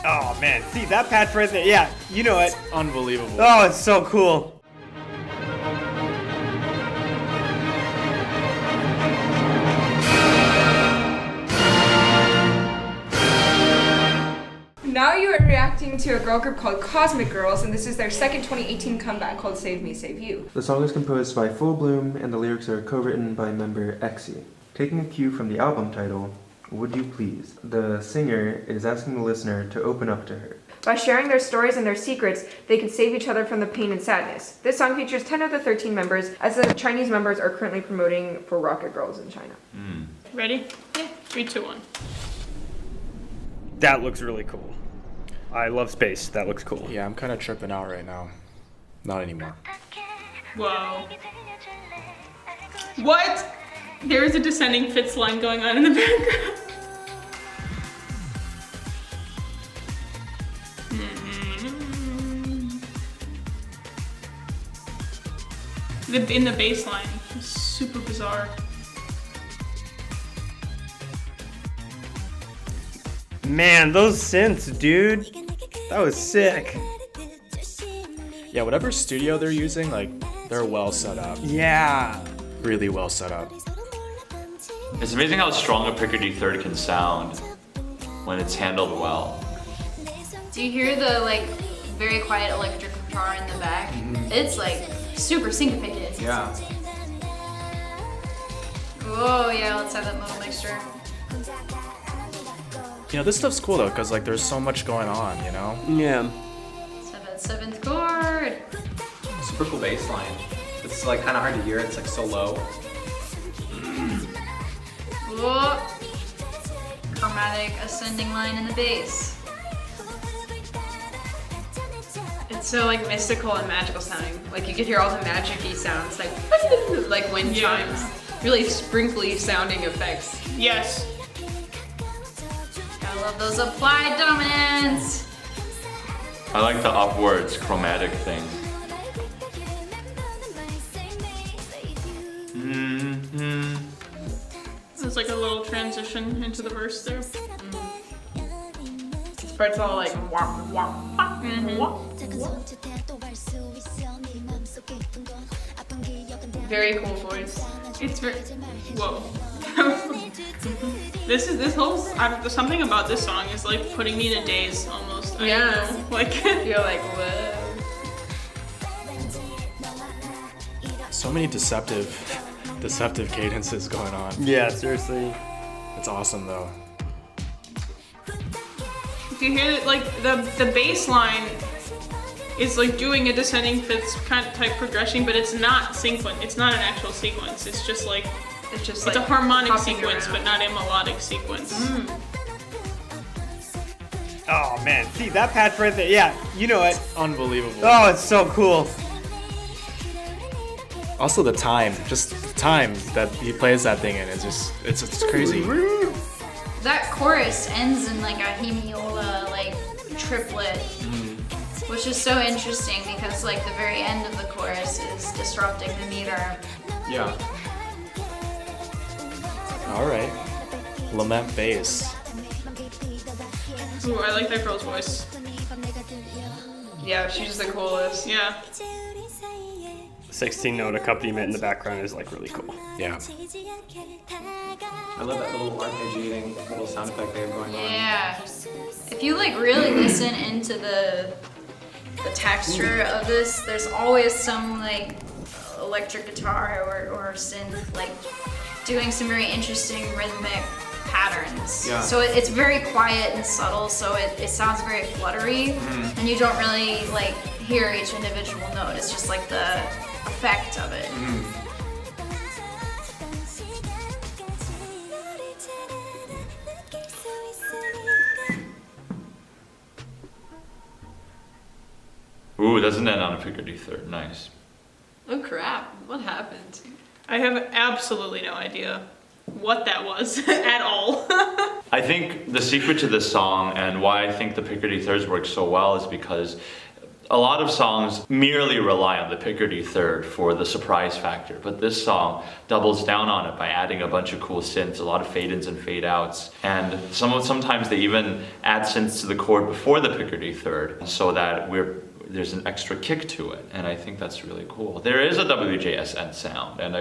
Oh man, see that patch right there? Yeah, you know it. Unbelievable. Oh, it's so cool. Now you are reacting to a girl group called Cosmic Girls, and this is their second 2018 comeback called Save Me, Save You. The song is composed by Full Bloom, and the lyrics are co-written by member Exy. Taking a cue from the album title, Would You Please, the singer is asking the listener to open up to her. By sharing their stories and their secrets, they can save each other from the pain and sadness. This song features 10 of the 13 members, as the Chinese members are currently promoting for Rocket Girls in China. Ready? Yeah. 3, 2, 1. That looks really cool. I love space. That looks cool. Yeah, I'm kind of tripping out right now. Not anymore. Whoa. What? There is a descending fits line going on in the background. In the bass line, super bizarre. Man, those synths, dude. That was sick. Yeah, whatever studio they're using, like, they're well set up. Yeah. Really well set up. It's amazing how strong a Picardy third can sound when it's handled well. Do you hear the like very quiet electric guitar in the back? It's like super syncopated. Yeah. Oh yeah, let's have that little mixture. You know, this stuff's cool though, because like there's so much going on, you know? Yeah. Let's have that 7th chord. Super cool bass line. It's like kind of hard to hear. It's like so low. Whoa. Chromatic ascending line in the bass. It's so like mystical and magical sounding. Like you could hear all the magic-y sounds, like wind chimes. Really sprinkly sounding effects. Yes. I love those applied dominants. I like the upwards chromatic thing. There's like a little transition into the verse there. This part's all like wah, wah, wah, wah. Very cool voice. It's very, whoa. This whole, something about this song is like putting me in a daze almost. I Yeah. don't know. Like, You're like, whoa. So many deceptive cadences going on. Yeah, seriously. It's awesome though. do you hear like the bass line is like doing a descending fifths kind of type progression, but it's not sequence. It's not an actual sequence. It's just like it's a harmonic sequence, but not a melodic sequence. Oh man, see that patch right there? Yeah, you know it. Unbelievable. Oh, it's so cool. Also the time, just the time that he plays that thing in is just, it's crazy. That chorus ends in like a hemiola like triplet, which is so interesting because like the very end of the chorus is disrupting the meter. Yeah. All right. Lament bass. Ooh, I like that girl's voice. Yeah, she's the coolest. Yeah. 16-note accompaniment in the background is like really cool. Yeah. I love that little arpeggiating little sound effect they have going on. Yeah. If you like really listen into the texture of this, there's always some like electric guitar or synth like doing some very interesting rhythmic patterns. Yeah. So it's very quiet and subtle, so it sounds very fluttery, and you don't really like hear each individual note. It's just like the effect of it. Ooh, doesn't end on a Picardy third. Nice. Oh crap, what happened? I have absolutely no idea what that was at all. I think the secret to this song and why I think the Picardy thirds work so well is because A lot of songs merely rely on the picardy third for the surprise factor, but this song doubles down on it by adding a bunch of cool synths, a lot of fade-ins and fade-outs, and sometimes they even add synths to the chord before the picardy third so that there's an extra kick to it, and I think that's really cool. There is a WJSN sound, and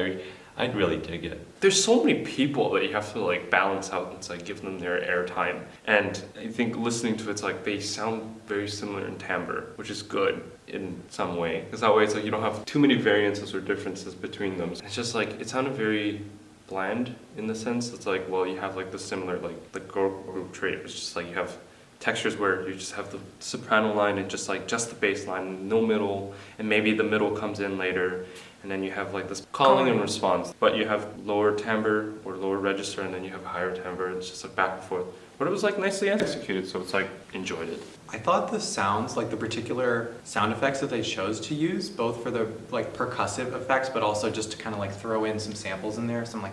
I'd really dig it. There's so many people that you have to like balance out and like give them their airtime. And I think listening to it's like they sound very similar in timbre, which is good in some way. Because that way it's like you don't have too many variances or differences between them. It's just like, it sounded very bland in the sense it's like, well, you have like the similar, like the girl group trait. It's just like you have textures where you just have the soprano line and just the bass line, no middle, and maybe the middle comes in later. And then you have like this calling and response, but you have lower timbre or lower register, and then you have higher timbre. It's just like back and forth. But it was like nicely executed, so it's like enjoyed it. I thought the sounds, like the particular sound effects that they chose to use, both for the like percussive effects, but also just to kind of like throw in some samples in there, some like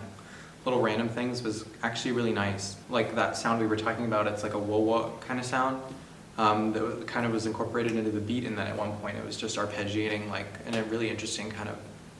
little random things, was actually really nice. Like that sound we were talking about, it's like a wah-wah kind of sound. That kind of was incorporated into the beat, and then at one point it was just arpeggiating like in a really interesting kind of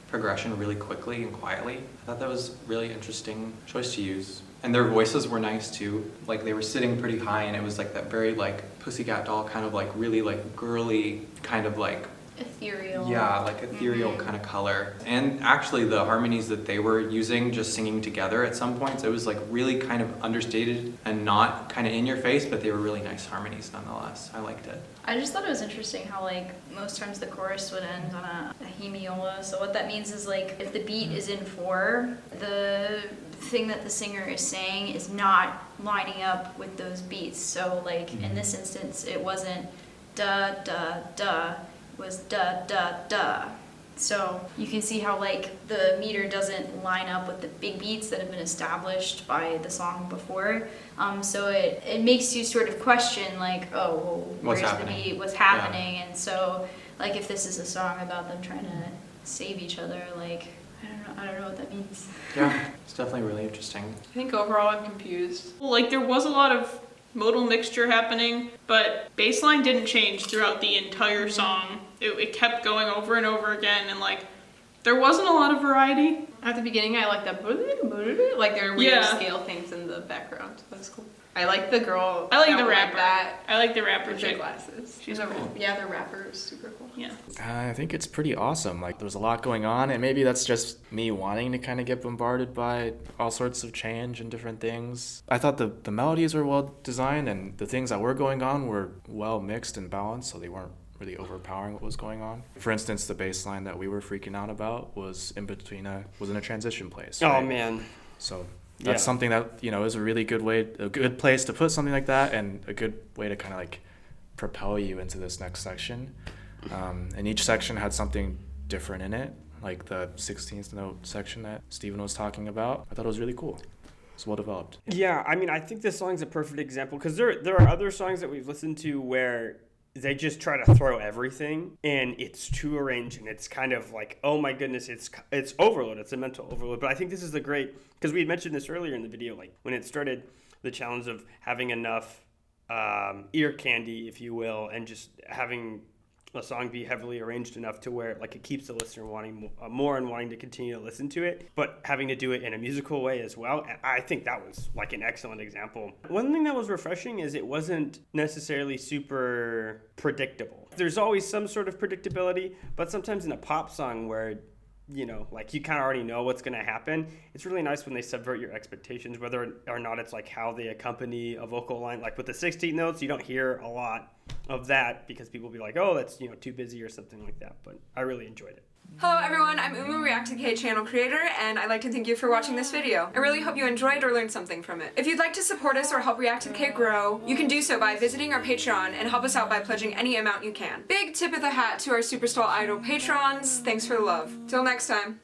progression really quickly and quietly. I thought that was a really interesting choice to use. And their voices were nice too. Like they were sitting pretty high, and it was like that very like Pussycat Doll kind of like really like girly kind of like Ethereal. yeah, like ethereal kind of color. And actually the harmonies that they were using, just singing together at some points, it was like really kind of understated and not kind of in your face, but they were really nice harmonies nonetheless. I liked it. I just thought it was interesting how like most times the chorus would end on a hemiola. So what that means is like if the beat is in 4, the thing that the singer is saying is not lining up with those beats. So like in this instance, it wasn't da da da, it was da da da. So you can see how like the meter doesn't line up with the big beats that have been established by the song before. So it makes you sort of question like, oh, well, where's the beat? What's happening? Yeah. And so like if this is a song about them trying to save each other, like I don't know what that means. Yeah, it's definitely really interesting. I think overall I'm confused. Like there was a lot of modal mixture happening, but bass line didn't change throughout the entire song. It kept going over and over again, and like there wasn't a lot of variety. At the beginning, I like that, like there are weird scale things in the background. That's cool. I like the girl. I like the rapper. That. I like the rapper with the glasses. She's cool. Yeah, the rapper is super cool. Yeah. I think it's pretty awesome. Like there's a lot going on, and maybe that's just me wanting to kind of get bombarded by all sorts of change and different things. I thought the melodies were well designed, and the things that were going on were well mixed and balanced, so they weren't really overpowering what was going on. For instance, the bass line that we were freaking out about was in a transition place. Right? Oh man. So that's something that, you know, is a really good place to put something like that, and a good way to kind of like propel you into this next section. And each section had something different in it, like the 16th note section that Steven was talking about. I thought it was really cool. It's well developed. Yeah, I mean, I think this song's a perfect example, because there are other songs that we've listened to where they just try to throw everything, and it's too arranged, and it's kind of like, oh my goodness, it's overload. It's a mental overload. But I think this is because we had mentioned this earlier in the video, like when it started, the challenge of having enough ear candy, if you will, and just having a song be heavily arranged enough to where like it keeps the listener wanting more and wanting to continue to listen to it, but having to do it in a musical way as well. I think that was like an excellent example. One thing that was refreshing is it wasn't necessarily super predictable. There's always some sort of predictability, but sometimes in a pop song where, you know, like you kind of already know what's going to happen, it's really nice when they subvert your expectations, whether or not it's like how they accompany a vocal line. Like with the 16th notes, you don't hear a lot of that because people be like, oh, that's, you know, too busy or something like that. But I really enjoyed it. Hello everyone, I'm omg-horns channel creator, and I'd like to thank you for watching this video. I really hope you enjoyed or learned something from it. If you'd like to support us or help ReacttotheK grow, you can do so by visiting our Patreon and help us out by pledging any amount you can. Big tip of the hat to our Superstar Idol patrons. Thanks for the love. Till next time.